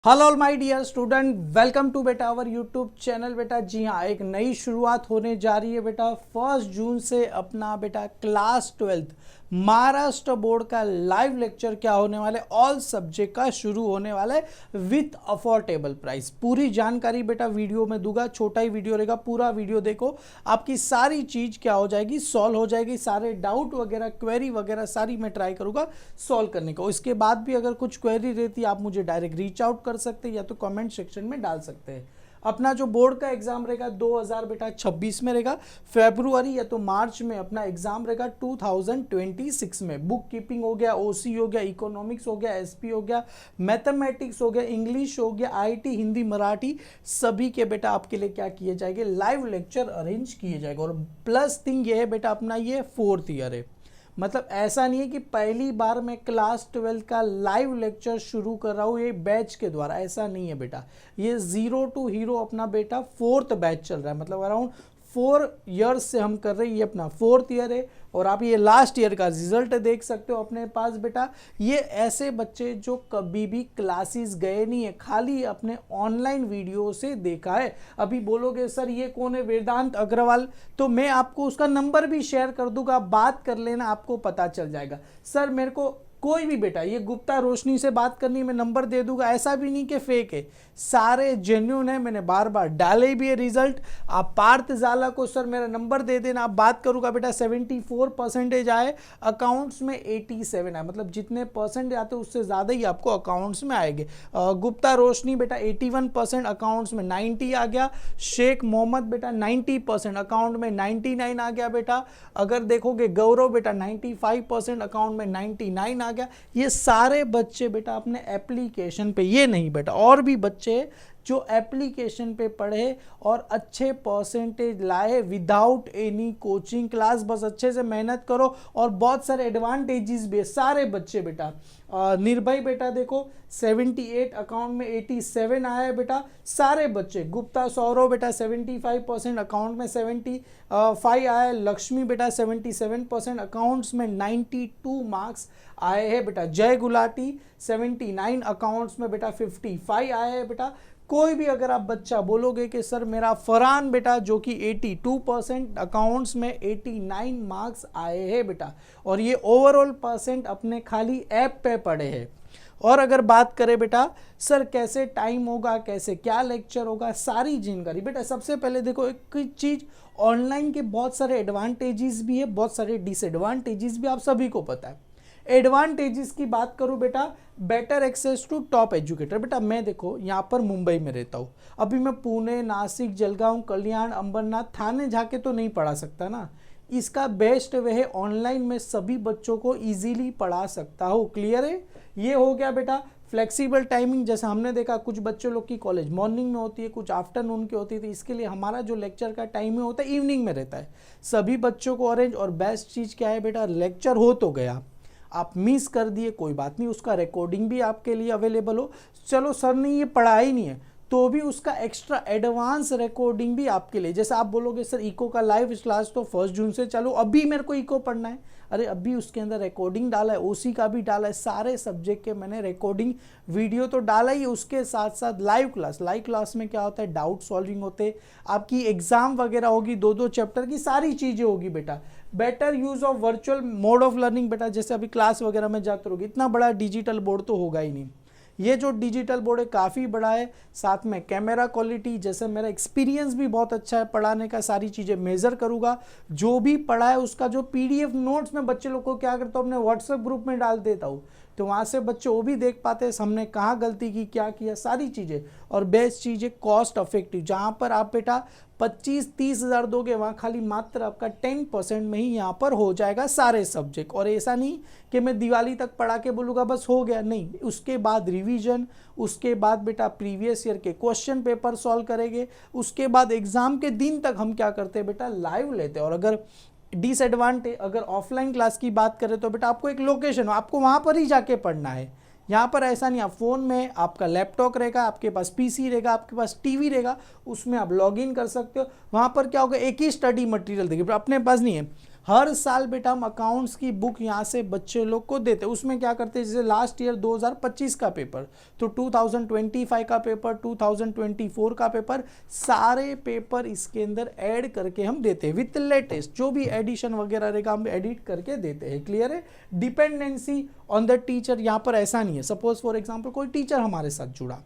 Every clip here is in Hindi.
Hello all my dear student, welcome to बेटा आवर यूट्यूब चैनल। बेटा जी हाँ, एक नई शुरुआत होने जा रही है बेटा। 1 जून से अपना बेटा क्लास 12th महाराष्ट्र बोर्ड का लाइव लेक्चर क्या होने वाले, ऑल सब्जेक्ट का शुरू होने वाला है विथ अफोर्डेबल प्राइस। पूरी जानकारी बेटा वीडियो में दूंगा, छोटा ही वीडियो रहेगा, पूरा वीडियो देखो, आपकी सारी चीज क्या हो जाएगी, सॉल्व हो जाएगी। सारे डाउट वगैरह, क्वेरी वगैरह सारी मैं ट्राई करूंगा सॉल्व करने को। इसके बाद भी अगर कुछ क्वेरी रहती है आप मुझे डायरेक्ट रीच आउट कर सकते हैं या तो कमेंट सेक्शन में डाल सकते हैं। अपना जो बोर्ड का एग्जाम रहेगा 2026 में रहेगा, फरवरी या तो मार्च में अपना एग्जाम रहेगा 2026 में। बुक कीपिंग हो गया, ओसी हो गया, इकोनॉमिक्स हो गया, एसपी हो गया, मैथमेटिक्स हो गया, इंग्लिश हो गया, आईटी, हिंदी, मराठी, सभी के बेटा आपके लिए क्या किए जाएंगे, लाइव लेक्चर अरेंज किए जाएंगे। और प्लस थिंग ये है बेटा, अपना ये 4th ईयर है, मतलब ऐसा नहीं है कि पहली बार मैं क्लास 12 का लाइव लेक्चर शुरू कर रहा हूँ ये बैच के द्वारा, ऐसा नहीं है बेटा। ये 0 to हीरो अपना बेटा 4th बैच चल रहा है, मतलब अराउंड 4 इयर्स से हम कर रहे हैं। ये अपना 4th ईयर है और आप ये लास्ट ईयर का रिजल्ट देख सकते हो अपने पास बेटा। ये ऐसे बच्चे जो कभी भी क्लासेस गए नहीं है, खाली अपने ऑनलाइन वीडियो से देखा है। अभी बोलोगे सर ये कौन है, वेदांत अग्रवाल, तो मैं आपको उसका नंबर भी शेयर कर दूंगा, बात कर लेना, आपको पता चल जाएगा। सर मेरे को कोई भी बेटा ये गुप्ता रोशनी से बात करनी, मैं नंबर दे दूंगा, ऐसा भी नहीं कि फेक है, सारे जेन्युइन है, मैंने बार बार डाले भी है रिजल्ट। आप पार्थ जाला को सर मेरा नंबर दे देना, आप बात करूंगा बेटा। 74% आए, अकाउंट्स में 87 आए, मतलब जितने परसेंट आते उससे ज़्यादा ही आपको अकाउंट्स में आएंगे। गुप्ता रोशनी बेटा 81%, अकाउंट्स में 90 आ गया। शेख मोहम्मद बेटा 90%, अकाउंट में 99 आ गया बेटा। अगर देखोगे गौरव बेटा 95%, अकाउंट में 99 आ गया। ये सारे बच्चे बेटा अपने एप्लीकेशन पे, ये नहीं बेटा, और भी बच्चे जो एप्लीकेशन पे पढ़े और अच्छे परसेंटेज लाए विदाउट एनी कोचिंग क्लास। बस अच्छे से मेहनत करो और बहुत सारे एडवांटेजेस भी है सारे बच्चे बेटा। निर्भय बेटा देखो 78, अकाउंट में 87 आया है बेटा, सारे बच्चे। गुप्ता सौरव बेटा 75%, अकाउंट में 75 आया है। लक्ष्मी बेटा 77%, अकाउंट्स में 92 मार्क्स आए हैं बेटा। जय गुलाटी 79, अकाउंट्स में बेटा 55 आए हैं बेटा। कोई भी अगर आप बच्चा बोलोगे कि सर मेरा फरहान बेटा जो कि 82%, अकाउंट्स में 89 मार्क्स आए हैं बेटा, और ये ओवरऑल परसेंट अपने खाली ऐप पे पढ़े हैं। और अगर बात करें बेटा सर कैसे टाइम होगा, कैसे क्या लेक्चर होगा, सारी जानकारी बेटा। सबसे पहले देखो एक चीज़, ऑनलाइन के बहुत सारे एडवांटेजेस भी है, बहुत सारे डिसएडवांटेजेस भी, आप सभी को पता है। एडवांटेजेस की बात करूं बेटा, better access to top educator. बेटा मैं देखो यहाँ पर मुंबई में रहता हूँ, अभी मैं पुणे, नासिक, जलगांव, कल्याण, अंबरनाथ, थाने जाके तो नहीं पढ़ा सकता ना। इसका बेस्ट वे है ऑनलाइन में सभी बच्चों को इजीली पढ़ा सकता हूँ। क्लियर है? ये हो गया बेटा फ्लेक्सिबल टाइमिंग। जैसे हमने देखा कुछ बच्चों लोग की कॉलेज मॉर्निंग में होती है, कुछ आफ्टरनून की होती है, तो इसके लिए हमारा जो लेक्चर का टाइम होता है इवनिंग में रहता है, सभी बच्चों को अरेंज। और बेस्ट चीज़ क्या है बेटा, लेक्चर हो तो गया, आप मिस कर दिए कोई बात नहीं, उसका रिकॉर्डिंग भी आपके लिए अवेलेबल हो। चलो सर ने ये पढ़ा ही नहीं है तो भी उसका एक्स्ट्रा एडवांस रिकॉर्डिंग भी आपके लिए। जैसे आप बोलोगे सर इको का लाइव क्लास तो 1 जून से चालू, अभी मेरे को इको पढ़ना है, अरे अभी उसके अंदर रिकॉर्डिंग डाला है, ओसी का भी डाला है, सारे सब्जेक्ट के मैंने रिकॉर्डिंग वीडियो तो डाला ही। उसके साथ साथ लाइव क्लास में क्या होता है, डाउट सॉल्विंग होते, आपकी एग्जाम वगैरह होगी, 2-2 चैप्टर की सारी चीज़ें होगी बेटा। Better use of virtual mode of learning बेटा, जैसे अभी क्लास वगैरह में जाते रहोगे, इतना बड़ा डिजिटल बोर्ड तो होगा ही नहीं। ये जो डिजिटल बोर्ड है काफ़ी बड़ा है, साथ में कैमरा क्वालिटी, जैसे मेरा एक्सपीरियंस भी बहुत अच्छा है पढ़ाने का, सारी चीज़ें मेज़र करूँगा। जो भी पढ़ा है उसका जो PDF नोट्स में बच्चे लोग को क्या करता हूँ, अपने व्हाट्सएप ग्रुप में डाल देता हूँ, तो वहाँ से बच्चे वो भी देख पाते हैं हमने कहाँ गलती की, क्या किया, सारी चीज़ें। और बेस्ट चीज़ है कॉस्ट इफेक्टिव, जहाँ पर आप बेटा 25-30 हज़ार दोगे, वहाँ खाली मात्र आपका 10% में ही यहाँ पर हो जाएगा सारे सब्जेक्ट। और ऐसा नहीं कि मैं दिवाली तक पढ़ा के बोलूँगा बस हो गया, नहीं, उसके बाद रिवीजन, उसके बाद बेटा प्रीवियस ईयर के क्वेश्चन पेपर सॉल्व करेंगे, उसके बाद एग्जाम के दिन तक हम क्या करते हैं बेटा, लाइव लेते हैं। और अगर डिसएडवांटेज, अगर ऑफलाइन क्लास की बात करें तो बेटा आपको एक लोकेशन हो, आपको वहाँ पर ही जाके पढ़ना है। यहाँ पर ऐसा नहीं, आप फ़ोन में आपका लैपटॉप रहेगा, आपके पास पीसी रहेगा, आपके पास टीवी रहेगा, उसमें आप लॉगिन कर सकते हो। वहाँ पर क्या होगा, एक ही स्टडी मटेरियल देखिए, अपने पास नहीं है, हर साल बेटा हम अकाउंट्स की बुक यहाँ से बच्चे लोग को देते हैं। उसमें क्या करते हैं, जैसे लास्ट ईयर 2025 का पेपर, तो 2025 का पेपर, 2024 का पेपर, सारे पेपर इसके अंदर ऐड करके हम देते हैं विथ लेटेस्ट जो भी एडिशन वगैरह रहेगा हम एडिट करके देते हैं। क्लियर है? डिपेंडेंसी ऑन द टीचर यहाँ पर ऐसा नहीं है। सपोज फॉर एग्जांपल कोई टीचर हमारे साथ जुड़ा,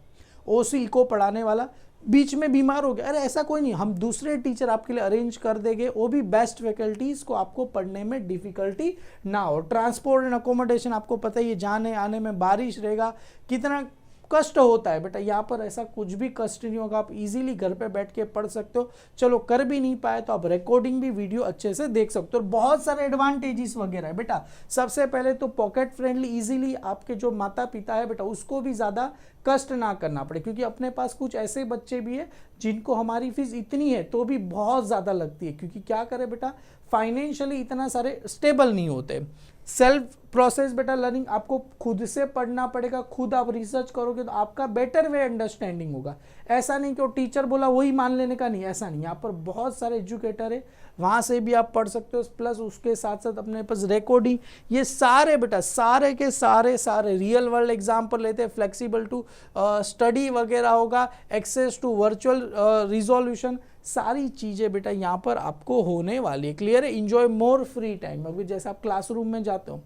ओसी को पढ़ाने वाला, बीच में बीमार हो गया, अरे ऐसा कोई नहीं, हम दूसरे टीचर आपके लिए अरेंज कर देंगे, वो भी बेस्ट फैकल्टीज को, आपको पढ़ने में डिफिकल्टी ना हो। ट्रांसपोर्ट एंड अकोमोडेशन आपको पता ही है, जाने आने में बारिश रहेगा कितना कष्ट होता है बेटा, यहाँ पर ऐसा कुछ भी कष्ट नहीं होगा, आप इजीली घर पे बैठ के पढ़ सकते हो। चलो कर भी नहीं पाए तो आप रिकॉर्डिंग भी वीडियो अच्छे से देख सकते हो। और बहुत सारे एडवांटेजेस वगैरह है बेटा। सबसे पहले तो पॉकेट फ्रेंडली, इजीली आपके जो माता पिता है बेटा उसको भी ज़्यादा कष्ट ना करना पड़े, क्योंकि अपने पास कुछ ऐसे बच्चे भी है जिनको हमारी फीस इतनी है तो भी बहुत ज़्यादा लगती है, क्योंकि क्या करें बेटा, फाइनेंशियली इतना सारे स्टेबल नहीं होते। सेल्फ प्रोसेस बेटा लर्निंग, आपको खुद से पढ़ना पड़ेगा, खुद आप रिसर्च करोगे तो आपका बेटर वे अंडरस्टैंडिंग होगा। ऐसा नहीं कि वो टीचर बोला वही मान लेने का, नहीं, ऐसा नहीं। यहाँ पर बहुत सारे एजुकेटर है, वहाँ से भी आप पढ़ सकते हो, प्लस उसके साथ साथ अपने पास रिकॉर्डिंग, ये सारे बेटा सारे के सारे रियल वर्ल्ड एग्जाम्पल लेते हैं, फ्लेक्सिबल टू स्टडी वगैरह होगा, एक्सेस टू वर्चुअल रिजोल्यूशन, सारी चीज़ें बेटा यहाँ पर आपको होने वाली है। क्लियर है? Enjoy more free time. अभी जैसे आप क्लासरूम में जाते हो,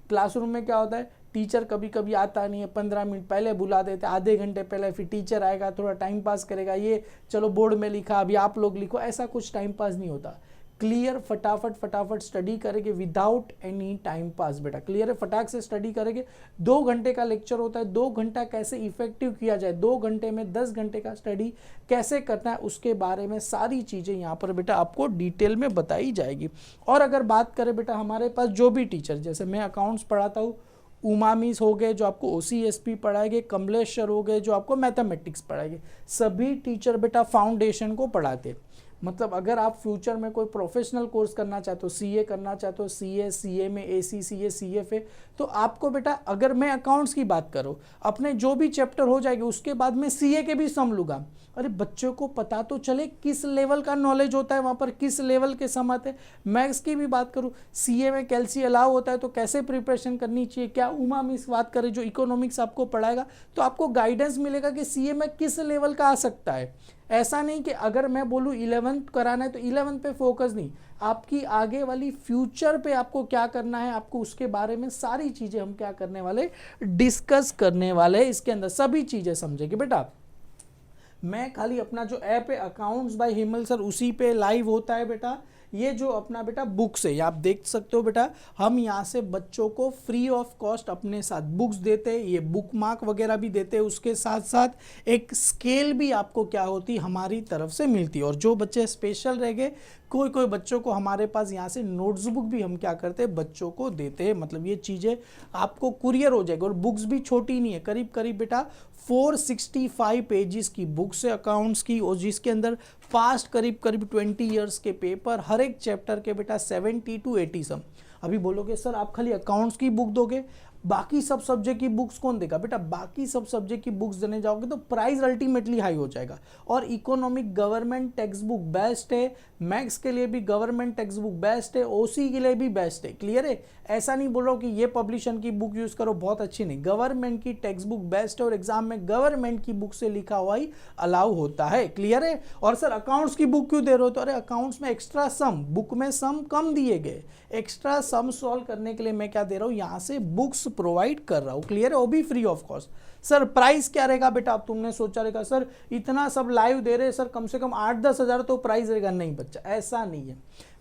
क्लासरूम में क्या होता है, टीचर कभी कभी आता नहीं है, 15 मिनट पहले बुला देते, आधे घंटे पहले, फिर टीचर आएगा थोड़ा टाइम पास करेगा, ये चलो बोर्ड में लिखा अभी आप लोग लिखो, ऐसा कुछ टाइम पास नहीं होता। क्लियर फटाफट स्टडी करेंगे विदाउट एनी टाइम पास बेटा। क्लियर है? फटाक से स्टडी करेंगे। 2 घंटे का लेक्चर होता है, 2 घंटा कैसे इफेक्टिव किया जाए, 2 घंटे में 10 घंटे का स्टडी कैसे करना है, उसके बारे में सारी चीज़ें यहाँ पर बेटा आपको डिटेल में बताई जाएगी। और अगर बात करें बेटा, हमारे पास जो भी टीचर, जैसे मैं अकाउंट्स पढ़ाता हूँ, उमा मिस हो गए जो आपको OCSP पढ़ाएंगे, कमलेश सर हो गए जो आपको मैथमेटिक्स पढ़ाएंगे, सभी टीचर बेटा फाउंडेशन को पढ़ाते। मतलब अगर आप फ्यूचर में कोई प्रोफेशनल कोर्स करना चाहते हो, CA करना चाहते हो, CA में ACCA CFA, तो आपको बेटा, अगर मैं अकाउंट्स की बात करूँ, अपने जो भी चैप्टर हो जाएगी उसके बाद मैं CA के भी सम लूँगा। अरे बच्चों को पता तो चले किस लेवल का नॉलेज होता है वहाँ पर, किस लेवल के सम आते हैं। मैथ्स की भी बात करूँ, CA में कैल्सी अलाउ होता है तो कैसे प्रिपरेशन करनी चाहिए, क्या उमा मिस बात करें जो इकोनॉमिक्स आपको पढ़ाएगा, तो आपको गाइडेंस मिलेगा कि CA में किस लेवल का आ सकता है। ऐसा नहीं कि अगर मैं बोलूँ 11th कराना है तो 11th पे फोकस नहीं, आपकी आगे वाली फ्यूचर पे आपको क्या करना है, आपको उसके बारे में सारी चीज़ें हम क्या करने वाले, डिस्कस करने वाले, इसके अंदर सभी चीज़ें समझेंगे बेटा। मैं खाली अपना जो ऐप है अकाउंट्स बाय हिमल सर, उसी पे लाइव होता है बेटा। ये जो अपना बेटा बुक्स है, आप देख सकते हो बेटा, हम यहाँ से बच्चों को फ्री ऑफ कॉस्ट अपने साथ बुक्स देते हैं, ये बुक मार्क वगैरह भी देते हैं, उसके साथ साथ एक स्केल भी आपको क्या होती हमारी तरफ से मिलती है। और जो बच्चे स्पेशल रह गए, कोई बच्चों को हमारे पास यहाँ से नोट्स बुक भी हम क्या करते हैं, बच्चों को देते हैं। मतलब ये चीज़ें आपको कुरियर हो जाएगी। और बुक्स भी छोटी नहीं है, करीब करीब बेटा 465 पेजेस की बुक्स है अकाउंट्स की, और जिसके अंदर फास्ट करीब 20 ईयर्स के पेपर, हर एक चैप्टर के बेटा 70 to 80 सम। अभी बोलोगे सर आप खाली अकाउंट्स की बुक दोगे, बाकी सब सब्जेक्ट की बुक्स कौन देगा? बेटा बाकी सब सब्जेक्ट की बुक्स देने जाओगे तो प्राइस अल्टीमेटली हाई हो जाएगा। और economic government text book best है, मैथ्स के लिए भी गवर्नमेंट टेक्स्ट बुक बेस्ट है, OC के लिए भी बेस्ट है। क्लियर है? ऐसा नहीं बोल रहा हूँ कि ये पब्लिशन की बुक यूज़ करो बहुत अच्छी नहीं, गवर्नमेंट की टेक्स्ट बुक बेस्ट है, और एग्जाम में गवर्नमेंट की बुक से लिखा हुआ ही अलाउ होता है। क्लियर है? और सर अकाउंट्स की बुक क्यों दे रहे हो? तो अरे अकाउंट्स में एक्स्ट्रा सम, बुक में सम कम दिए गए, एक्स्ट्रा सम सॉल्व करने के लिए मैं क्या दे रहा हूँ, यहाँ से बुक्स प्रोवाइड कर रहा हूँ। क्लियर है? वो भी free of cost. Sir price क्या रहेगा बेटा? अब तुमने सोचा रहेगा सर इतना सब लाइव दे रहे हैं, सर कम से कम 8-10 हज़ार तो प्राइस रहेगा। नहीं बच्चा, ऐसा नहीं है।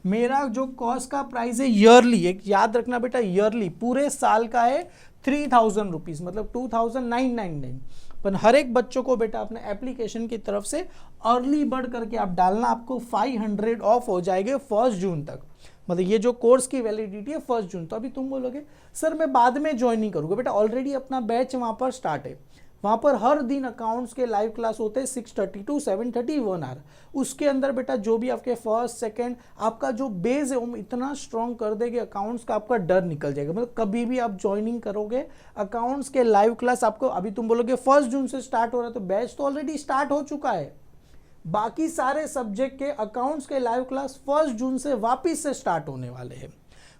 मेरा जो कॉस्ट का प्राइस है ईयरली, एक याद रखना बेटा, ईयरली पूरे साल का है 3000 रुपीज़, मतलब 2999। पर हर एक बच्चों को बेटा अपने एप्लीकेशन की तरफ से अर्ली बर्ड करके आप डालना, आपको 500 ऑफ हो जाएंगे 1 जून तक। मतलब ये जो कोर्स की वैलिडिटी है 1 जून। तो अभी तुम बोलोगे सर मैं बाद में ज्वाइन नहीं करूँगा, बेटा ऑलरेडी अपना बैच वहाँ पर स्टार्ट है। वहाँ पर हर दिन अकाउंट्स के लाइव क्लास होते हैं 6:30 to 7:30 1 आवर। उसके अंदर बेटा जो भी आपके फर्स्ट सेकंड आपका जो बेस है वो इतना स्ट्रॉन्ग कर देंगे अकाउंट्स का, आपका डर निकल जाएगा। मतलब कभी भी आप ज्वाइनिंग करोगे अकाउंट्स के लाइव क्लास आपको, अभी तुम बोलोगे 1 जून से स्टार्ट हो रहा है, तो बैच तो ऑलरेडी स्टार्ट हो चुका है। बाकी सारे सब्जेक्ट के अकाउंट्स के लाइव क्लास 1 जून से वापस से स्टार्ट होने वाले हैं।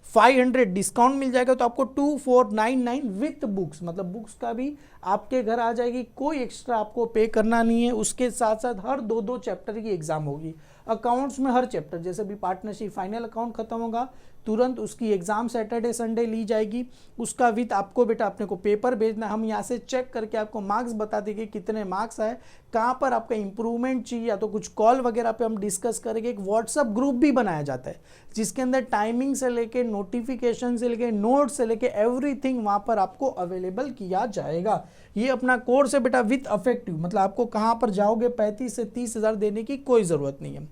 500 डिस्काउंट मिल जाएगा, तो आपको 2499 विथ बुक्स, मतलब बुक्स का भी आपके घर आ जाएगी, कोई एक्स्ट्रा आपको पे करना नहीं है। उसके साथ साथ हर 2-2 चैप्टर की एग्जाम होगी अकाउंट्स में। हर चैप्टर जैसे भी पार्टनरशिप फाइनल अकाउंट खत्म होगा तुरंत उसकी एग्जाम सैटरडे संडे ली जाएगी। उसका विथ आपको बेटा अपने को पेपर भेजना, हम यहाँ से चेक करके आपको मार्क्स बता देंगे कितने मार्क्स आए, कहाँ पर आपका इंप्रूवमेंट चाहिए, या तो कुछ कॉल वगैरह पे हम डिस्कस करेंगे। एक व्हाट्सअप ग्रुप भी बनाया जाता है जिसके अंदर टाइमिंग से लेके नोटिफिकेशन से लेके नोट से लेके एवरीथिंग वहाँ पर आपको अवेलेबल किया जाएगा। ये अपना कोर्स है बेटा विथ अफेक्टिव, मतलब आपको कहाँ पर जाओगे 35 से 30 हज़ार देने की कोई ज़रूरत नहीं है।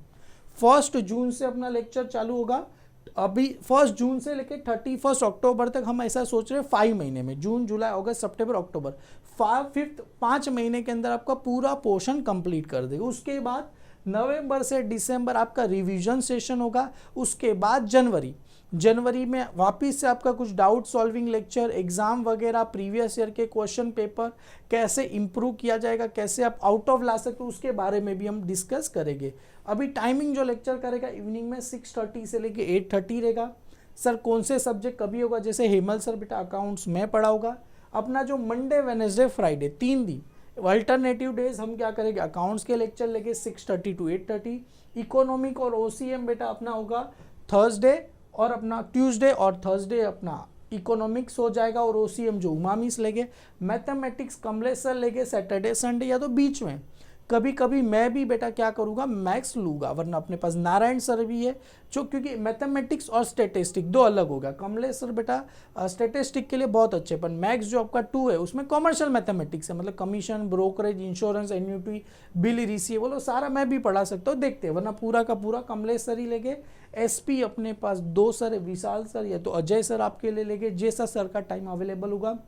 1 जून से अपना लेक्चर चालू होगा। अभी 1 जून से लेके 31 अक्टूबर तक हम ऐसा सोच रहे हैं 5 महीने में, जून जुलाई अगस्त सितंबर अक्टूबर, 5 महीने के अंदर आपका पूरा पोर्शन कंप्लीट कर देगा। उसके बाद नवंबर से दिसंबर आपका रिवीजन सेशन होगा। उसके बाद जनवरी में वापस से आपका कुछ डाउट सॉल्विंग लेक्चर, एग्जाम वगैरह, प्रीवियस ईयर के क्वेश्चन पेपर कैसे इंप्रूव किया जाएगा, कैसे आप आउट ऑफ ला सकते हो, उसके बारे में भी हम डिस्कस करेंगे। अभी टाइमिंग जो लेक्चर करेगा इवनिंग में 6:30 से लेके 8:30 रहेगा। सर कौन से सब्जेक्ट कभी होगा, जैसे हेमल सर बेटा अकाउंट्स में पढ़ाऊंगा। अपना जो मंडे वेडनेसडे फ्राइडे 3 दिन अल्टरनेटिव डेज हम क्या करेंगे, अकाउंट्स के लेक्चर लेके 6:30 to 8:30। इकोनॉमिक और ओसीएम बेटा अपना होगा थर्सडे और अपना ट्यूसडे और थर्सडे अपना इकोनॉमिक्स हो जाएगा और ओसीएम जो उमामिस लेंगे। मैथमेटिक्स कमलेश सर लेंगे सैटरडे संडे, या तो बीच में कभी कभी मैं भी बेटा क्या करूँगा मैथ्स लूँगा, वरना अपने पास नारायण सर भी है जो, क्योंकि मैथमेटिक्स और स्टैटिस्टिक दो अलग होगा। कमलेश सर बेटा स्टैटिस्टिक के लिए बहुत अच्छे, पर मैथ्स जो आपका 2 है उसमें कॉमर्शियल मैथमेटिक्स है, मतलब commission, brokerage, insurance, annuity, bill receivable, वो सारा मैं भी पढ़ा सकता हूँ, देखते हैं। वरना पूरा का पूरा कमलेश सर ही लेंगे। एसपी अपने पास 2 सर है, विशाल सर या तो अजय सर आपके लिए लेंगे, जैसा सर का टाइम अवेलेबल होगा।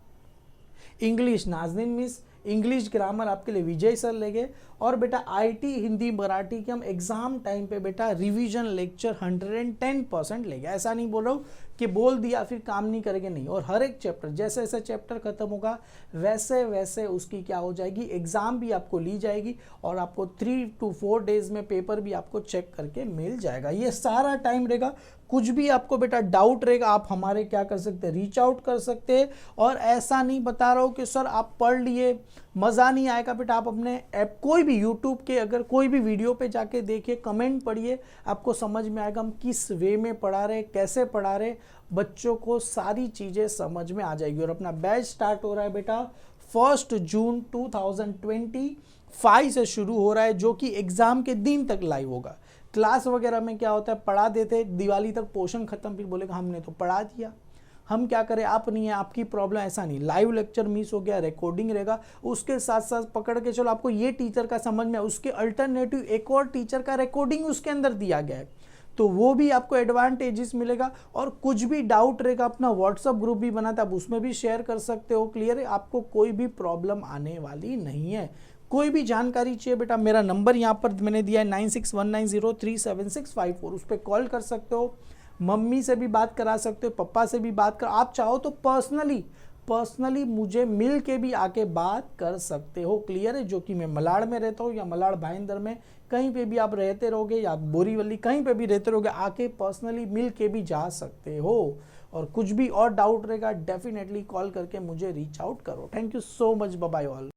English Nazneen miss, English grammar आपके लिए विजय सर लेंगे। और बेटा आईटी हिंदी मराठी के हम एग्जाम टाइम पे बेटा रिवीजन लेक्चर 110% लेंगे। ऐसा नहीं बोल रहा हूँ कि बोल दिया फिर काम नहीं करेंगे, नहीं। और हर एक चैप्टर जैसे जैसे चैप्टर खत्म होगा वैसे वैसे उसकी क्या हो जाएगी, एग्जाम भी आपको ली जाएगी और आपको 3 to 4 डेज में पेपर भी आपको चेक करके मिल जाएगा। ये सारा टाइम रहेगा। कुछ भी आपको बेटा डाउट रहेगा आप हमारे क्या कर सकते हैं, रीच आउट कर सकते हैं। और ऐसा नहीं बता रहा हूँ कि सर आप पढ़ लिए मज़ा नहीं आएगा, बेटा आप अपने ऐप कोई भी यूट्यूब के अगर कोई भी वीडियो पे जाके देखिए, कमेंट पढ़िए, आपको समझ में आएगा हम किस वे में पढ़ा रहे, कैसे पढ़ा रहे, बच्चों को सारी चीज़ें समझ में आ जाएगी। और अपना बैच स्टार्ट हो रहा है बेटा 1 जून 2025 से शुरू हो रहा है, जो कि एग्ज़ाम के दिन तक लाइव होगा। क्लास वगैरह में क्या होता है, पढ़ा देते दिवाली तक पोर्शन खत्म, फिर बोलेगा हमने तो पढ़ा दिया, हम क्या करें, आप नहीं है आपकी प्रॉब्लम। ऐसा नहीं, लाइव लेक्चर मिस हो गया रिकॉर्डिंग रहेगा, उसके साथ साथ पकड़ के चलो आपको ये टीचर का समझ में, उसके अल्टरनेटिव एक और टीचर का रिकॉर्डिंग उसके अंदर दिया गया है, तो वो भी आपको एडवांटेजेस मिलेगा। और कुछ भी डाउट रहेगा अपना व्हाट्सअप ग्रुप भी बनाता है, आप उसमें भी शेयर कर सकते हो। क्लियर है, आपको कोई भी प्रॉब्लम आने वाली नहीं है। कोई भी जानकारी चाहिए बेटा, मेरा नंबर यहाँ पर मैंने दिया है 9619037654, उस पर कॉल कर सकते हो। मम्मी से भी बात करा सकते हो, पापा से भी बात कर, आप चाहो तो पर्सनली मुझे मिल के भी आके बात कर सकते हो। क्लियर है, जो कि मैं मलाड़ में रहता हूँ या मलाड़ भाईंदर में कहीं पे भी आप रहते रहोगे, या बोरीवली कहीं पे भी रहते रहोगे, आके पर्सनली मिल के भी जा सकते हो। और कुछ भी और डाउट रहेगा डेफिनेटली कॉल करके मुझे रीच आउट करो। Thank you so much, bye bye all.